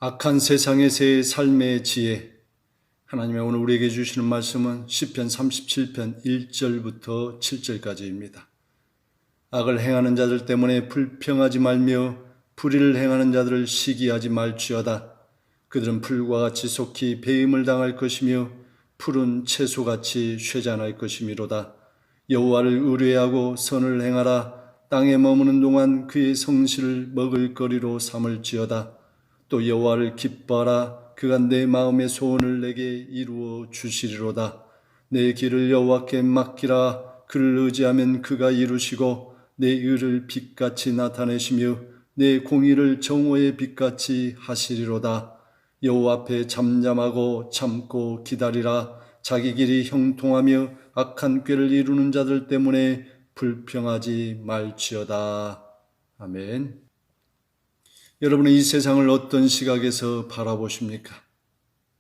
악한 세상에서의 삶의 지혜. 하나님의 오늘 우리에게 주시는 말씀은 시편 37편 1절부터 7절까지입니다. 악을 행하는 자들 때문에 불평하지 말며 불의를 행하는 자들을 시기하지 말지어다. 그들은 풀과 같이 속히 배임을 당할 것이며 푸른 채소같이 쇠잔할 것이미로다. 여호와를 의뢰하고 선을 행하라. 땅에 머무는 동안 그의 성실을 먹을거리로 삼을지어다. 또 여호와를 기뻐하라. 그가 내 마음의 소원을 내게 이루어 주시리로다. 내 길을 여호와께 맡기라. 그를 의지하면 그가 이루시고 내 의를 빛같이 나타내시며 내 공의를 정오의 빛같이 하시리로다. 여호와 앞에 잠잠하고 참고 기다리라. 자기 길이 형통하며 악한 꾀를 이루는 자들 때문에 불평하지 말지어다. 아멘. 여러분은 이 세상을 어떤 시각에서 바라보십니까?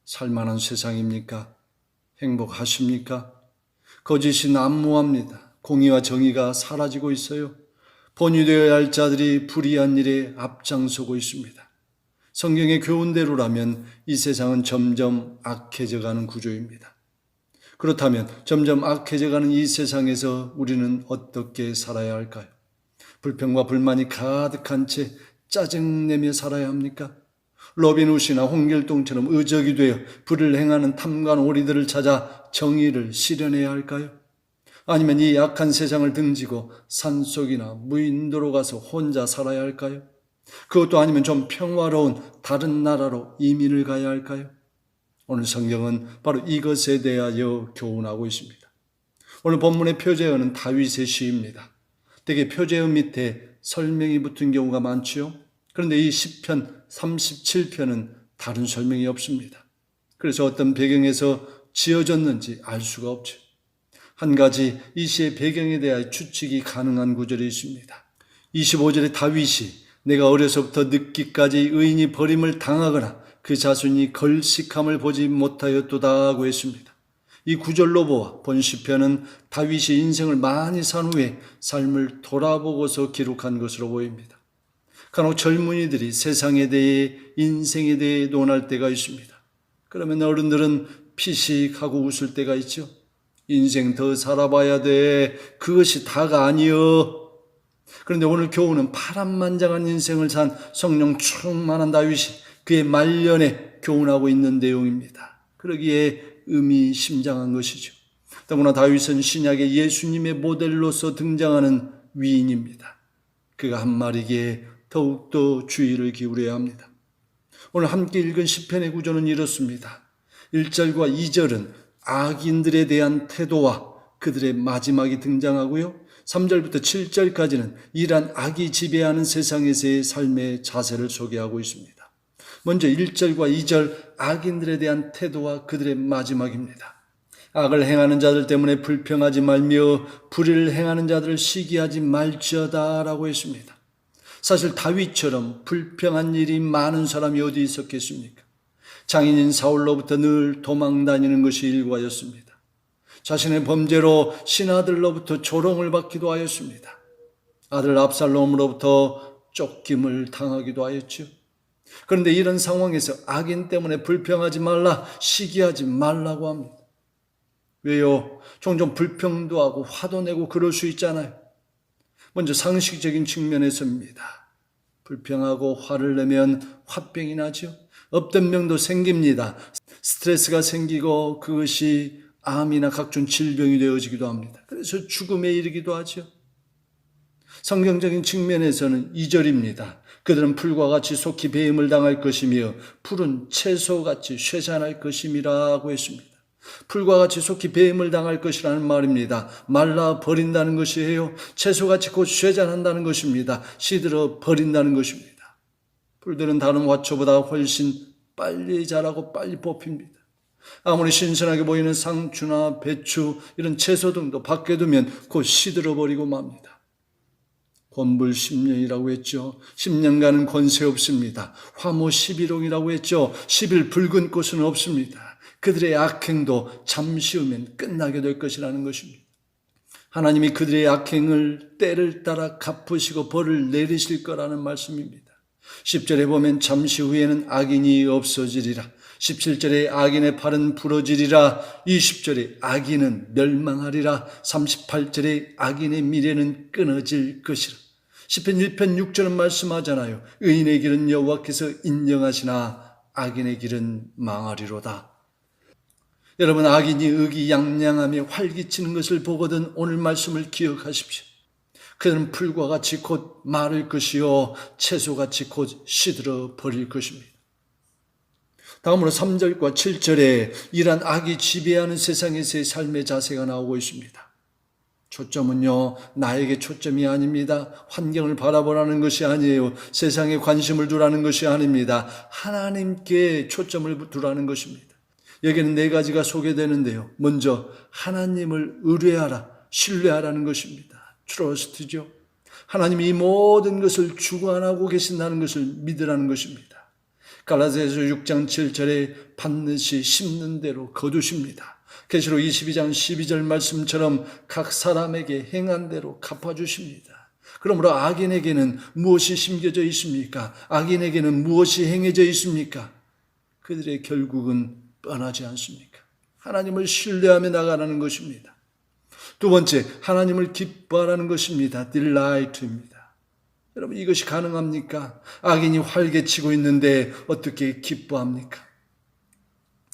살만한 세상입니까? 행복하십니까? 거짓이 난무합니다. 공의와 정의가 사라지고 있어요. 본이 되어야 할 자들이 불의한 일에 앞장서고 있습니다. 성경의 교훈대로라면 이 세상은 점점 악해져가는 구조입니다. 그렇다면 점점 악해져가는 이 세상에서 우리는 어떻게 살아야 할까요? 불평과 불만이 가득한 채 짜증내며 살아야 합니까? 로빈훗이나 홍길동처럼 의적이 되어 불을 행하는 탐관 오리들을 찾아 정의를 실현해야 할까요? 아니면 이 악한 세상을 등지고 산속이나 무인도로 가서 혼자 살아야 할까요? 그것도 아니면 좀 평화로운 다른 나라로 이민을 가야 할까요? 오늘 성경은 바로 이것에 대하여 교훈하고 있습니다. 오늘 본문의 표제어는 다윗의 시입니다. 대개 표제어 밑에 설명이 붙은 경우가 많지요. 그런데 이 시편 37편은 다른 설명이 없습니다. 그래서 어떤 배경에서 지어졌는지 알 수가 없죠. 한 가지 이 시의 배경에 대하여 추측이 가능한 구절이 있습니다. 25절에 다윗이 내가 어려서부터 늙기까지 의인이 버림을 당하거나 그 자손이 걸식함을 보지 못하였도다 하고 했습니다. 이 구절로 보아 본 시편은 다윗이 인생을 많이 산 후에 삶을 돌아보고서 기록한 것으로 보입니다. 간혹 젊은이들이 세상에 대해 인생에 대해 논할 때가 있습니다. 그러면 어른들은 피식하고 웃을 때가 있죠. 인생 더 살아봐야 돼. 그것이 다가 아니여. 그런데 오늘 교훈은 파란만장한 인생을 산 성령 충만한 다윗이 그의 말년에 교훈하고 있는 내용입니다. 그러기에 의미심장한 것이죠. 더구나 다윗은 신약의 예수님의 모델로서 등장하는 위인입니다. 그가 한 말이기에 더욱더 주의를 기울여야 합니다. 오늘 함께 읽은 시편의 구조는 이렇습니다. 1절과 2절은 악인들에 대한 태도와 그들의 마지막이 등장하고요. 3절부터 7절까지는 이러한 악이 지배하는 세상에서의 삶의 자세를 소개하고 있습니다. 먼저 1절과 2절 악인들에 대한 태도와 그들의 마지막입니다. 악을 행하는 자들 때문에 불평하지 말며 불의를 행하는 자들을 시기하지 말지어다 라고 했습니다. 사실 다윗처럼 불평한 일이 많은 사람이 어디 있었겠습니까? 장인인 사울로부터 늘 도망 다니는 것이 일과였습니다. 자신의 범죄로 신하들로부터 조롱을 받기도 하였습니다. 아들 압살롬으로부터 쫓김을 당하기도 하였죠. 그런데 이런 상황에서 악인 때문에 불평하지 말라, 시기하지 말라고 합니다. 왜요? 종종 불평도 하고 화도 내고 그럴 수 있잖아요. 먼저 상식적인 측면에서입니다. 불평하고 화를 내면 화병이 나죠. 없던 병도 생깁니다. 스트레스가 생기고 그것이 암이나 각종 질병이 되어지기도 합니다. 그래서 죽음에 이르기도 하죠. 성경적인 측면에서는 2절입니다. 그들은 풀과 같이 속히 배임을 당할 것이며 푸른 채소같이 쇠잔할 것임이라고 했습니다. 풀과 같이 속히 배임을 당할 것이라는 말입니다. 말라 버린다는 것이에요. 채소같이 곧 쇠잔한다는 것입니다. 시들어 버린다는 것입니다. 풀들은 다른 화초보다 훨씬 빨리 자라고 빨리 뽑힙니다. 아무리 신선하게 보이는 상추나 배추 이런 채소 등도 밖에 두면 곧 시들어버리고 맙니다. 권불 10년이라고 했죠. 10년간은 권세 없습니다. 화모 11홍이라고 했죠. 10일 붉은 꽃은 없습니다. 그들의 악행도 잠시 후면 끝나게 될 것이라는 것입니다. 하나님이 그들의 악행을 때를 따라 갚으시고 벌을 내리실 거라는 말씀입니다. 10절에 보면 잠시 후에는 악인이 없어지리라. 17절에 악인의 팔은 부러지리라. 20절에 악인은 멸망하리라. 38절에 악인의 미래는 끊어질 것이라. 시편 1편 6절은 말씀하잖아요. 의인의 길은 여호와께서 인정하시나 악인의 길은 망하리로다. 여러분, 악인이 의기양양하며 활기치는 것을 보거든 오늘 말씀을 기억하십시오. 그는 풀과 같이 곧 마를 것이요 채소같이 곧 시들어 버릴 것입니다. 다음으로 3절과 7절에 이러한 악이 지배하는 세상에서의 삶의 자세가 나오고 있습니다. 초점은요, 나에게 초점이 아닙니다. 환경을 바라보라는 것이 아니에요. 세상에 관심을 두라는 것이 아닙니다. 하나님께 초점을 두라는 것입니다. 여기는 네 가지가 소개되는데요. 먼저 하나님을 의뢰하라, 신뢰하라는 것입니다. 트러스트죠. 하나님이 이 모든 것을 주관하고 계신다는 것을 믿으라는 것입니다. 갈라디아서 6장 7절에 받듯이 심는 대로 거두십니다. 계시록 22장 12절 말씀처럼 각 사람에게 행한 대로 갚아주십니다. 그러므로 악인에게는 무엇이 심겨져 있습니까? 악인에게는 무엇이 행해져 있습니까? 그들의 결국은 뻔하지 않습니까? 하나님을 신뢰하며 나가라는 것입니다. 두 번째, 하나님을 기뻐하라는 것입니다. delight입니다. 여러분, 이것이 가능합니까? 악인이 활개치고 있는데 어떻게 기뻐합니까?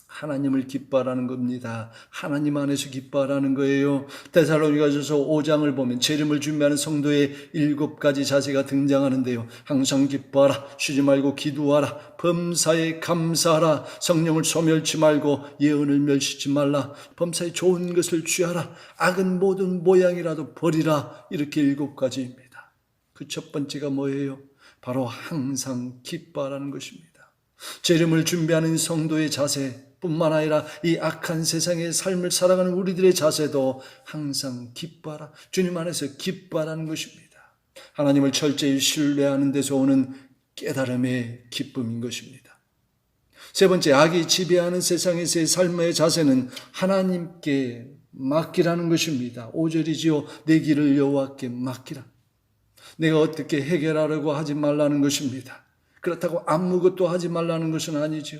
하나님을 기뻐하라는 겁니다. 하나님 안에서 기뻐하라는 거예요. 데살로니가전서 5장을 보면 재림을 준비하는 성도의 7가지 자세가 등장하는데요. 항상 기뻐하라, 쉬지 말고 기도하라, 범사에 감사하라, 성령을 소멸치 말고 예언을 멸시치 말라, 범사에 좋은 것을 취하라, 악은 모든 모양이라도 버리라. 이렇게 7가지입니다. 그 첫 번째가 뭐예요? 바로 항상 기뻐하라는 것입니다. 재림을 준비하는 성도의 자세뿐만 아니라 이 악한 세상의 삶을 살아가는 우리들의 자세도 항상 기뻐하라, 주님 안에서 기뻐하라는 것입니다. 하나님을 철저히 신뢰하는 데서 오는 깨달음의 기쁨인 것입니다. 세 번째, 악이 지배하는 세상에서의 삶의 자세는 하나님께 맡기라는 것입니다. 5절이지요. 내 길을 여호와께 맡기라. 내가 어떻게 해결하려고 하지 말라는 것입니다. 그렇다고 아무것도 하지 말라는 것은 아니죠.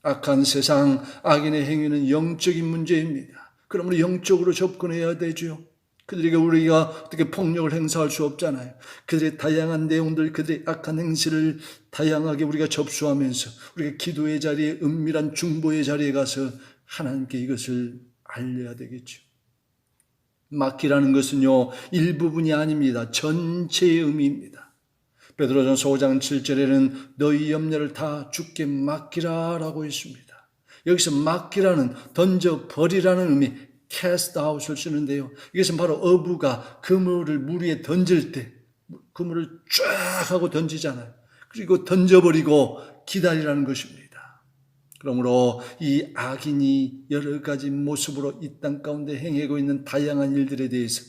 악한 세상, 악인의 행위는 영적인 문제입니다. 그러므로 영적으로 접근해야 되죠. 그들에게 우리가 어떻게 폭력을 행사할 수 없잖아요. 그들의 다양한 내용들, 그들의 악한 행실을 다양하게 우리가 접수하면서 우리가 기도의 자리에, 은밀한 중보의 자리에 가서 하나님께 이것을 알려야 되겠죠. 맡기라는 것은요, 일부분이 아닙니다. 전체의 의미입니다. 베드로전서 5장 7절에는 너희 염려를 다 주께 맡기라 라고 했습니다. 여기서 맡기라는, 던져버리라는 의미, cast out을 쓰는데요. 이것은 바로 어부가 그물을 물 위에 던질 때 그물을 쫙 하고 던지잖아요. 그리고 던져버리고 기다리라는 것입니다. 그러므로 이 악인이 여러 가지 모습으로 이 땅 가운데 행하고 있는 다양한 일들에 대해서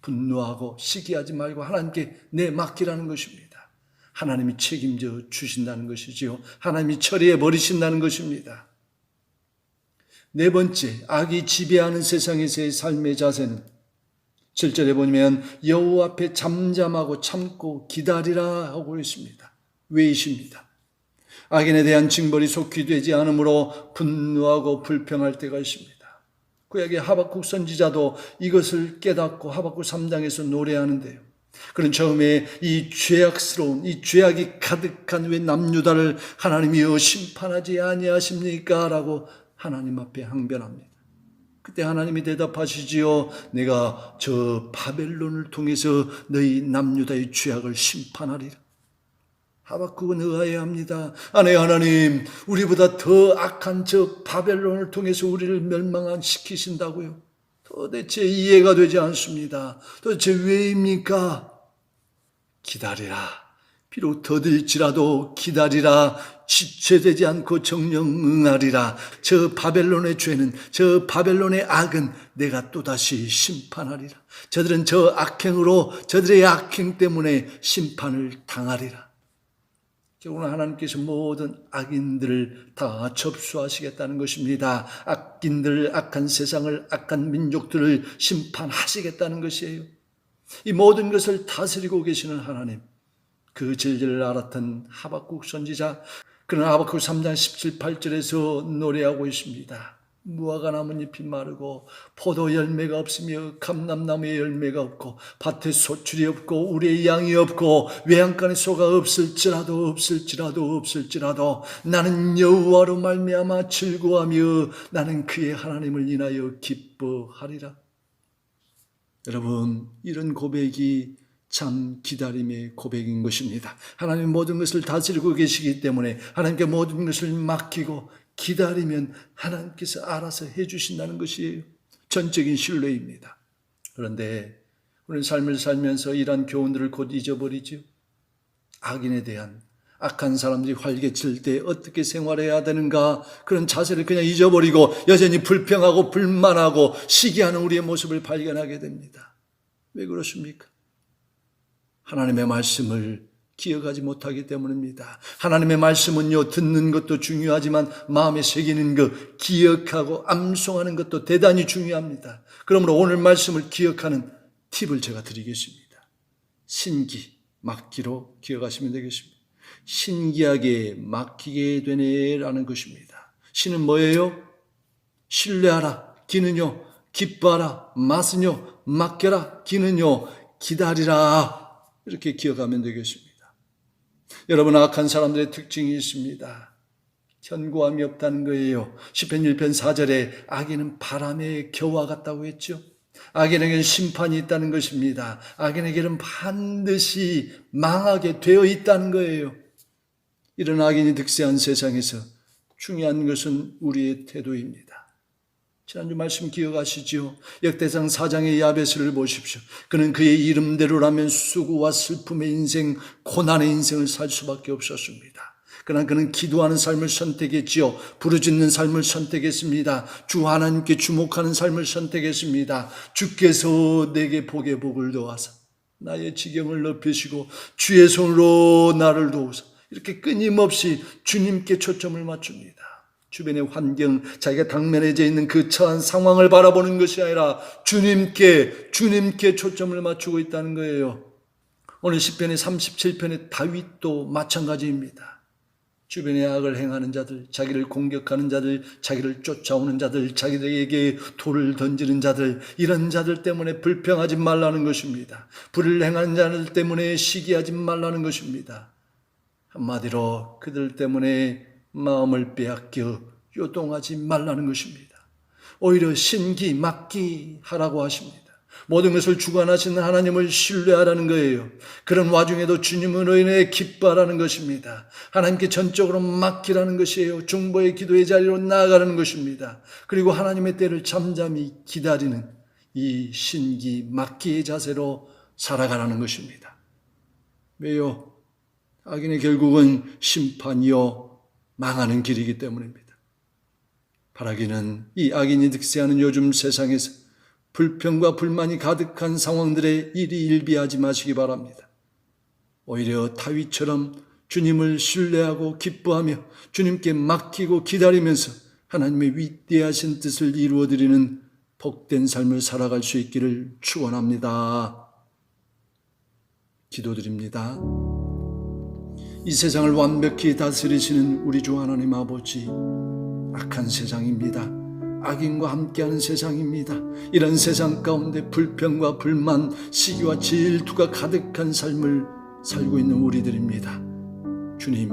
분노하고 시기하지 말고 하나님께 내맡기라는 것입니다. 하나님이 책임져 주신다는 것이지요. 하나님이 처리해 버리신다는 것입니다. 네 번째, 악이 지배하는 세상에서의 삶의 자세는 7절에 보면 여호와 앞에 잠잠하고 참고 기다리라 하고 있습니다. 웨이십니다. 악인에 대한 징벌이 속히 되지 않으므로 분노하고 불평할 때가 있습니다. 구약의 하박국 선지자도 이것을 깨닫고 하박국 3장에서 노래하는데요. 그는 처음에 이 죄악스러운, 이 죄악이 가득한 왜 남유다를 하나님이여 심판하지 아니하십니까? 라고 하나님 앞에 항변합니다. 그때 하나님이 대답하시지요. 내가 저 바벨론을 통해서 너희 남유다의 죄악을 심판하리라. 하박국은 의아해 합니다. 아니 하나님, 우리보다 더 악한 저 바벨론을 통해서 우리를 멸망시키신다고요? 도대체 이해가 되지 않습니다. 도대체 왜입니까? 기다리라. 비록 더딜지라도 기다리라. 지체되지 않고 정령 응하리라. 저 바벨론의 죄는, 저 바벨론의 악은 내가 또다시 심판하리라. 저들은 저 악행으로, 저들의 악행 때문에 심판을 당하리라. 결국은 하나님께서 모든 악인들을 다 접수하시겠다는 것입니다. 악인들, 악한 세상을, 악한 민족들을 심판하시겠다는 것이에요. 이 모든 것을 다스리고 계시는 하나님, 그 진리를 알았던 하박국 선지자, 그는 하박국 3장 17, 8절에서 노래하고 있습니다. 무화과 나뭇잎이 마르고 포도 열매가 없으며 감람나무에 열매가 없고 밭에 소출이 없고 우리의 양이 없고 외양간에 소가 없을지라도 나는 여호와로 말미암아 즐거워하며 나는 그의 하나님을 인하여 기뻐하리라. 여러분, 이런 고백이 참 기다림의 고백인 것입니다. 하나님 모든 것을 다스리고 계시기 때문에 하나님께 모든 것을 맡기고 기다리면 하나님께서 알아서 해주신다는 것이에요. 전적인 신뢰입니다. 그런데 우리는 삶을 살면서 이러한 교훈들을 곧 잊어버리죠. 악인에 대한, 악한 사람들이 활개칠 때 어떻게 생활해야 되는가, 그런 자세를 그냥 잊어버리고 여전히 불평하고 불만하고 시기하는 우리의 모습을 발견하게 됩니다. 왜 그렇습니까? 하나님의 말씀을 기억하지 못하기 때문입니다. 하나님의 말씀은요, 듣는 것도 중요하지만 마음에 새기는 것, 기억하고 암송하는 것도 대단히 중요합니다. 그러므로 오늘 말씀을 기억하는 팁을 제가 드리겠습니다. 신기, 맡기로 기억하시면 되겠습니다. 신기하게 맡기게 되네라는 것입니다. 신은 뭐예요? 신뢰하라, 기는요, 기뻐하라, 맛은요, 맡겨라, 기는요, 기다리라. 이렇게 기억하면 되겠습니다. 여러분, 악한 사람들의 특징이 있습니다. 견고함이 없다는 거예요. 시편 1편 4절에 악인은 바람의 겨와 같다고 했죠. 악인에게는 심판이 있다는 것입니다. 악인에게는 반드시 망하게 되어 있다는 거예요. 이런 악인이 득세한 세상에서 중요한 것은 우리의 태도입니다. 지난주 말씀 기억하시죠? 역대상 4장의 야베스를 보십시오. 그는 그의 이름대로라면 수고와 슬픔의 인생, 고난의 인생을 살 수밖에 없었습니다. 그러나 그는 기도하는 삶을 선택했지요. 부르짖는 삶을 선택했습니다. 주 하나님께 주목하는 삶을 선택했습니다. 주께서 내게 복에 복을 더하사 나의 지경을 높이시고 주의 손으로 나를 도우사, 이렇게 끊임없이 주님께 초점을 맞춥니다. 주변의 환경, 자기가 당면해져 있는 그 처한 상황을 바라보는 것이 아니라 주님께 초점을 맞추고 있다는 거예요. 오늘 시편의 37편의 다윗도 마찬가지입니다. 주변에 악을 행하는 자들, 자기를 공격하는 자들, 자기를 쫓아오는 자들, 자기들에게 돌을 던지는 자들, 이런 자들 때문에 불평하지 말라는 것입니다. 불을 행하는 자들 때문에 시기하지 말라는 것입니다. 한마디로 그들 때문에 마음을 빼앗겨 요동하지 말라는 것입니다. 오히려 신기, 맡기 하라고 하십니다. 모든 것을 주관하시는 하나님을 신뢰하라는 거예요. 그런 와중에도 주님으로 인해 기뻐하라는 것입니다. 하나님께 전적으로 맡기라는 것이에요. 중보의 기도의 자리로 나아가는 것입니다. 그리고 하나님의 때를 잠잠히 기다리는 이 신기, 맡기의 자세로 살아가라는 것입니다. 왜요? 악인의 결국은 심판이요, 망하는 길이기 때문입니다. 바라기는 이 악인이 득세하는 요즘 세상에서 불평과 불만이 가득한 상황들에 일희일비하지 마시기 바랍니다. 오히려 다윗처럼 주님을 신뢰하고 기뻐하며 주님께 맡기고 기다리면서 하나님의 위대하신 뜻을 이루어드리는 복된 삶을 살아갈 수 있기를 축원합니다. 기도드립니다. 이 세상을 완벽히 다스리시는 우리 주 하나님 아버지, 악한 세상입니다. 악인과 함께하는 세상입니다. 이런 세상 가운데 불평과 불만, 시기와 질투가 가득한 삶을 살고 있는 우리들입니다. 주님,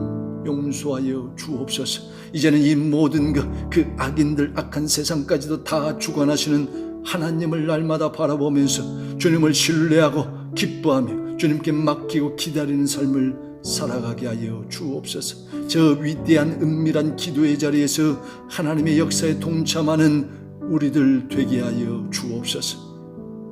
용서하여 주옵소서. 이제는 이 모든 그 악인들, 악한 세상까지도 다 주관하시는 하나님을 날마다 바라보면서 주님을 신뢰하고 기뻐하며 주님께 맡기고 기다리는 삶을 살아가게 하여 주옵소서. 저 위대한 은밀한 기도의 자리에서 하나님의 역사에 동참하는 우리들 되게 하여 주옵소서.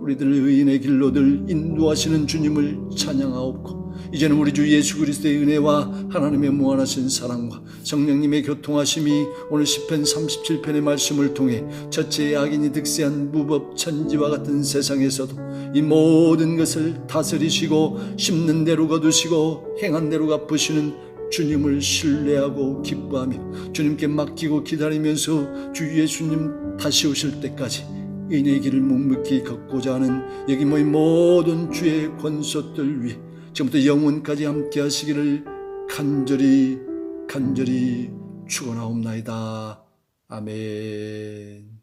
우리들 의인의 길로들 인도하시는 주님을 찬양하옵고, 이제는 우리 주 예수 그리스도의 은혜와 하나님의 무한하신 사랑과 성령님의 교통하심이 오늘 시편 37편의 말씀을 통해 첫째 악인이 득세한 무법천지와 같은 세상에서도 이 모든 것을 다스리시고 심는 대로 거두시고 행한 대로 갚으시는 주님을 신뢰하고 기뻐하며 주님께 맡기고 기다리면서 주 예수님 다시 오실 때까지 의인의 길을 묵묵히 걷고자 하는 여기 모인 모든 주의 권속들 위해 지금부터 영원까지 함께 하시기를 간절히 축원하옵나이다. 아멘.